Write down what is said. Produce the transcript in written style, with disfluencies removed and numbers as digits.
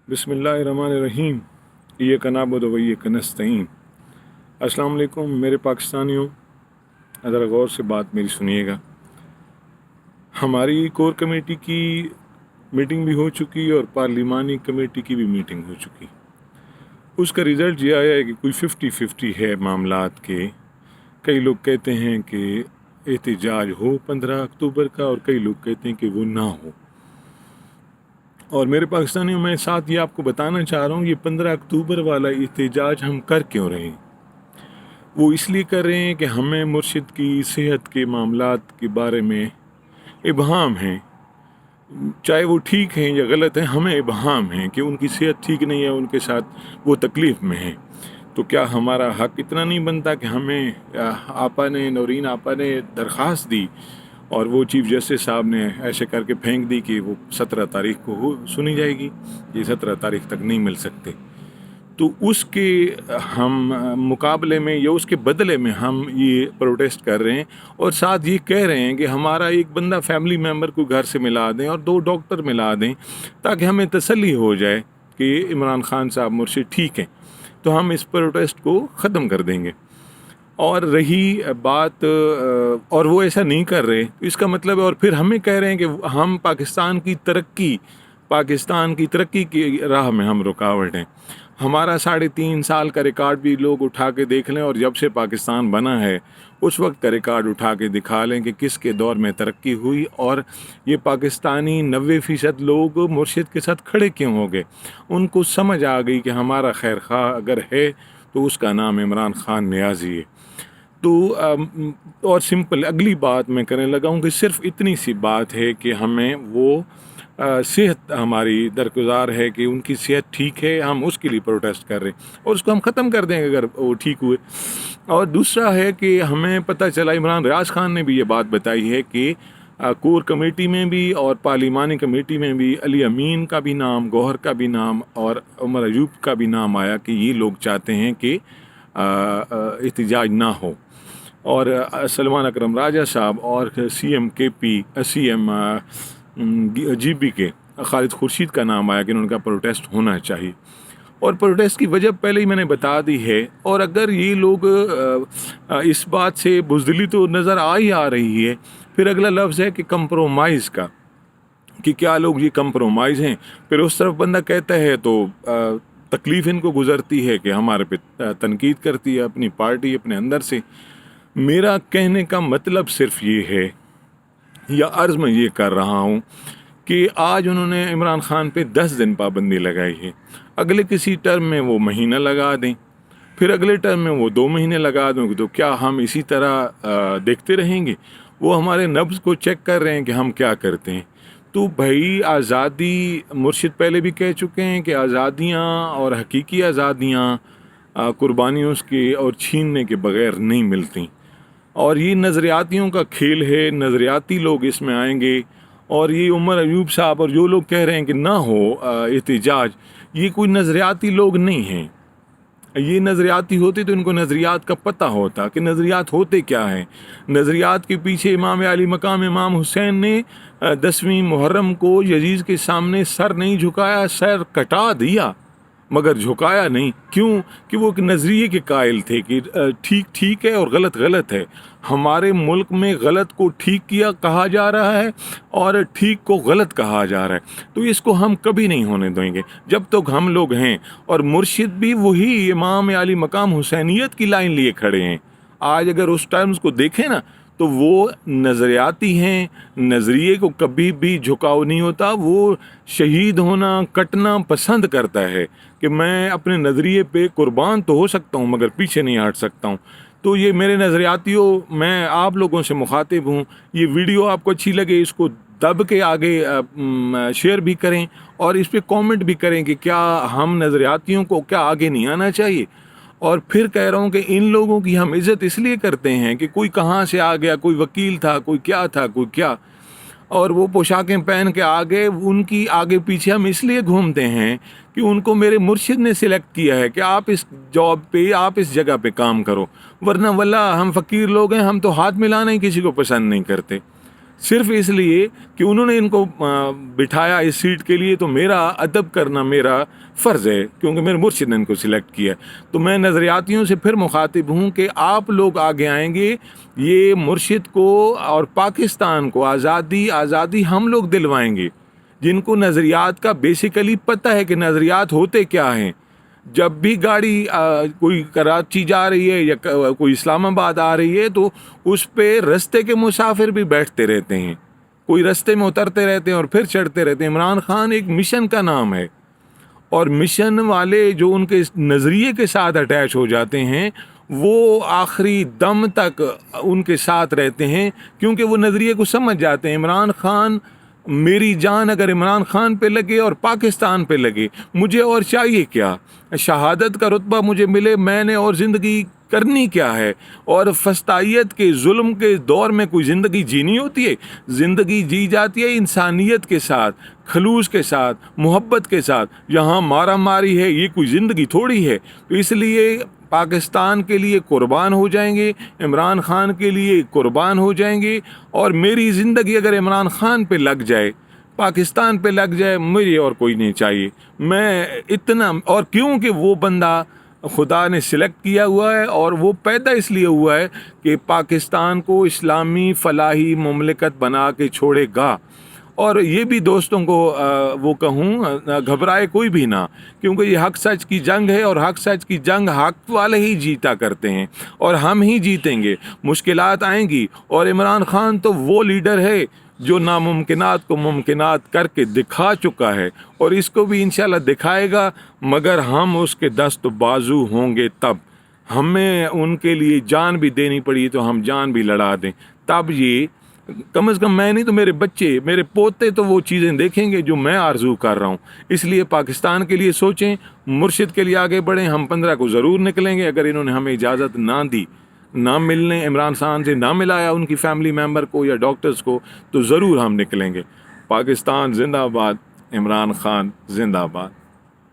बिस्मिल्लाहिर्रहमानिर्रहीम। इय्याक नअबुदु व इय्याक नस्तईन। अस्सलाम वालेकुम मेरे पाकिस्तानियों, ज़रा गौर से बात मेरी सुनिएगा। हमारी कोर कमेटी की मीटिंग भी हो चुकी और पार्लिमानी कमेटी की भी मीटिंग हो चुकी। उसका रिज़ल्ट ये आया है कि कोई 50-50 है मामलात के। कई लोग कहते हैं कि एहतिजाज हो 15 अक्टूबर का और कई लोग कहते हैं कि वो ना हो। और मेरे पाकिस्तानियों, मैं साथ ये आपको बताना चाह रहा हूँ, ये 15 अक्टूबर वाला एहतिजाज हम कर क्यों रहे हैं। वो इसलिए कर रहे हैं कि हमें मुर्शिद की सेहत के मामलात के बारे में इबहाम है, चाहे वो ठीक हैं या गलत हैं, हमें इबहाम है कि उनकी सेहत ठीक नहीं है, उनके साथ वो तकलीफ़ में हैं। तो क्या हमारा हक़ इतना नहीं बनता कि हमें नौरीन आपा ने दरख्वास्त दी और वो चीफ़ जस्टिस साहब ने ऐसे करके फेंक दी कि वो 17 तारीख को सुनी जाएगी, ये 17 तारीख तक नहीं मिल सकते। तो उसके हम मुकाबले में या उसके बदले में हम ये प्रोटेस्ट कर रहे हैं और साथ ये कह रहे हैं कि हमारा एक बंदा फैमिली मेम्बर को घर से मिला दें और 2 डॉक्टर मिला दें, ताकि हमें तसल्ली हो जाए कि इमरान खान साहब मुर्शिद ठीक हैं। तो हम इस प्रोटेस्ट को ख़त्म कर देंगे। और रही बात और वो ऐसा नहीं कर रहे, तो इसका मतलब है और फिर हमें कह रहे हैं कि हम पाकिस्तान की तरक्की की राह में हम रुकावट हैं। हमारा 3.5 साल का रिकॉर्ड भी लोग उठा के देख लें और जब से पाकिस्तान बना है उस वक्त का रिकॉर्ड उठा के दिखा लें कि किसके दौर में तरक्की हुई और ये पाकिस्तानी 90% लोग मुर्शिद के साथ खड़े क्यों हो गए। उनको समझ आ गई कि हमारा खैर खा अगर है तो उसका नाम इमरान खान नियाज़ी है। तो और सिंपल अगली बात मैं करने लगा हूँ कि सिर्फ इतनी सी बात है कि हमें वो सेहत हमारी दरगुजार है कि उनकी सेहत ठीक है, हम उसके लिए प्रोटेस्ट कर रहे हैं और उसको हम ख़त्म कर देंगे अगर वो ठीक हुए। और दूसरा है कि हमें पता चला, इमरान रियाज खान ने भी ये बात बताई है कि कोर कमेटी में भी और पार्लिमानी कमेटी में भी अली अमीन का भी नाम, गौहर का भी नाम और उमर अयूब का भी नाम आया कि ये लोग चाहते हैं कि एहतिजाज ना हो। और सलमान अकरम राजा साहब और CM GB के खालिद खुर्शीद का नाम आया कि उनका प्रोटेस्ट होना चाहिए। और प्रोटेस्ट की वजह पहले ही मैंने बता दी है। और अगर ये लोग इस बात से बुज़दिली तो नज़र आ रही है, फिर अगला लफ्ज़ है कि कंप्रोमाइज़ का, कि क्या लोग ये कंप्रोमाइज़ हैं। फिर उस तरफ बंदा कहता है तो तकलीफ़ इनको गुज़रती है कि हमारे पे तनकीद करती है अपनी पार्टी अपने अंदर से। मेरा कहने का मतलब सिर्फ ये है या अर्ज़ में ये कर रहा हूँ कि आज उन्होंने इमरान खान पे 10 दिन पाबंदी लगाई है। अगले किसी टर्म में वो महीना लगा दें, फिर अगले टर्म में वो 2 महीने लगा दें, तो क्या हम इसी तरह देखते रहेंगे। वो हमारे नब्ज़ को चेक कर रहे हैं कि हम क्या करते हैं। तो भाई आज़ादी, मुर्शिद पहले भी कह चुके हैं कि आज़ादियाँ और हकीकी आज़ादियाँ कुर्बानियों के और छीनने के बग़ैर नहीं मिलती। और ये नज़रियातियों का खेल है, नज़रियाती लोग इसमें आएंगे। और ये उमर अयूब साहब और जो लोग कह रहे हैं कि ना हो एहतिजाज, ये कोई नज़रियाती लोग नहीं हैं। ये नज़रियाती होते तो इनको नज़रियात का पता होता कि नज़रियात होते क्या हैं। नज़रियात के पीछे इमाम अली मकाम इमाम हुसैन ने 10वीं मुहर्रम को यजीद के सामने सर नहीं झुकाया, सर कटा दिया मगर झुकाया नहीं। क्यों? कि वो एक नज़रिए के कायल थे कि ठीक ठीक है और गलत गलत है। हमारे मुल्क में गलत को ठीक किया कहा जा रहा है और ठीक को गलत कहा जा रहा है। तो इसको हम कभी नहीं होने देंगे जब तक हम लोग हैं। और मुर्शिद भी वही इमाम अली मकाम हुसैनियत की लाइन लिए खड़े हैं। आज अगर उस टर्म्स को देखें ना, तो वो नज़रियाती हैं, नज़रिए को कभी भी झुकाव नहीं होता। वो शहीद होना, कटना पसंद करता है कि मैं अपने नज़रिए पे कुर्बान तो हो सकता हूँ मगर पीछे नहीं हट सकता हूँ। तो ये मेरे नज़रियातियों, मैं आप लोगों से मुखातिब हूँ। ये वीडियो आपको अच्छी लगे, इसको दब के आगे शेयर भी करें और इस पर कॉमेंट भी करें कि क्या हम नज़रियातियों को क्या आगे नहीं आना चाहिए। और फिर कह रहा हूँ कि इन लोगों की हम इज़्ज़त इसलिए करते हैं कि कोई कहाँ से आ गया, कोई वकील था, कोई क्या था, कोई क्या, और वो पोशाकें पहन के आगे, उनकी आगे पीछे हम इसलिए घूमते हैं कि उनको मेरे मुर्शिद ने सिलेक्ट किया है कि आप इस जॉब पे, आप इस जगह पे काम करो। वरना वल्ला हम फ़कीर लोग हैं, हम तो हाथ मिलाना ही किसी को पसंद नहीं करते। صرف اس لیے کہ انہوں نے ان کو بٹھایا اس سیٹ کے لیے، تو میرا ادب کرنا میرا فرض ہے، کیونکہ میرے مرشد نے ان کو سلیکٹ کیا. تو میں نظریاتیوں سے پھر مخاطب ہوں کہ آپ لوگ آگے آئیں گے، یہ مرشد کو اور پاکستان کو آزادی ہم لوگ دلوائیں گے، جن کو نظریات کا بیسیکلی پتہ ہے کہ نظریات ہوتے کیا ہیں. جب بھی گاڑی کوئی کراچی جا رہی ہے یا کوئی اسلام آباد آ رہی ہے، تو اس پہ رستے کے مسافر بھی بیٹھتے رہتے ہیں، کوئی رستے میں اترتے رہتے ہیں اور پھر چڑھتے رہتے ہیں. عمران خان ایک مشن کا نام ہے، اور مشن والے جو ان کے نظریے کے ساتھ اٹیچ ہو جاتے ہیں وہ آخری دم تک ان کے ساتھ رہتے ہیں، کیونکہ وہ نظریے کو سمجھ جاتے ہیں. عمران خان، میری جان اگر عمران خان پہ لگے اور پاکستان پہ لگے، مجھے اور چاہیے کیا؟ شہادت کا رتبہ مجھے ملے، میں نے اور زندگی کرنی کیا ہے؟ اور فسطائیت کے ظلم کے دور میں کوئی زندگی جینی ہوتی ہے؟ زندگی جی جاتی ہے انسانیت کے ساتھ، خلوص کے ساتھ، محبت کے ساتھ. یہاں مارا ماری ہے، یہ کوئی زندگی تھوڑی ہے. تو اس لیے پاکستان کے لیے قربان ہو جائیں گے، عمران خان کے لیے قربان ہو جائیں گے. اور میری زندگی اگر عمران خان پہ لگ جائے، پاکستان پہ لگ جائے، مجھے اور کوئی نہیں چاہیے. میں اتنا، اور کیونکہ وہ بندہ خدا نے سلیکٹ کیا ہوا ہے، اور وہ پیدا اس لیے ہوا ہے کہ پاکستان کو اسلامی فلاحی مملکت بنا کے چھوڑے گا. اور یہ بھی دوستوں کو وہ کہوں، گھبرائے کوئی بھی نہ، کیونکہ یہ حق سچ کی جنگ ہے، اور حق سچ کی جنگ حق والے ہی جیتا کرتے ہیں، اور ہم ہی جیتیں گے. مشکلات آئیں گی، اور عمران خان تو وہ لیڈر ہے جو ناممکنات کو ممکنات کر کے دکھا چکا ہے، اور اس کو بھی انشاءاللہ دکھائے گا. مگر ہم اس کے دست بازو ہوں گے، تب ہمیں ان کے لیے جان بھی دینی پڑی تو ہم جان بھی لڑا دیں. تب یہ، کم از کم میں نہیں تو میرے بچے، میرے پوتے تو وہ چیزیں دیکھیں گے جو میں آرزو کر رہا ہوں. اس لیے پاکستان کے لیے سوچیں، مرشد کے لیے آگے بڑھیں. ہم 15 کو ضرور نکلیں گے، اگر انہوں نے ہمیں اجازت نہ دی، نہ ملنے، عمران خان سے نہ ملایا ان کی فیملی ممبر کو یا ڈاکٹرز کو، تو ضرور ہم نکلیں گے. پاکستان زندہ باد، عمران خان زندہ باد.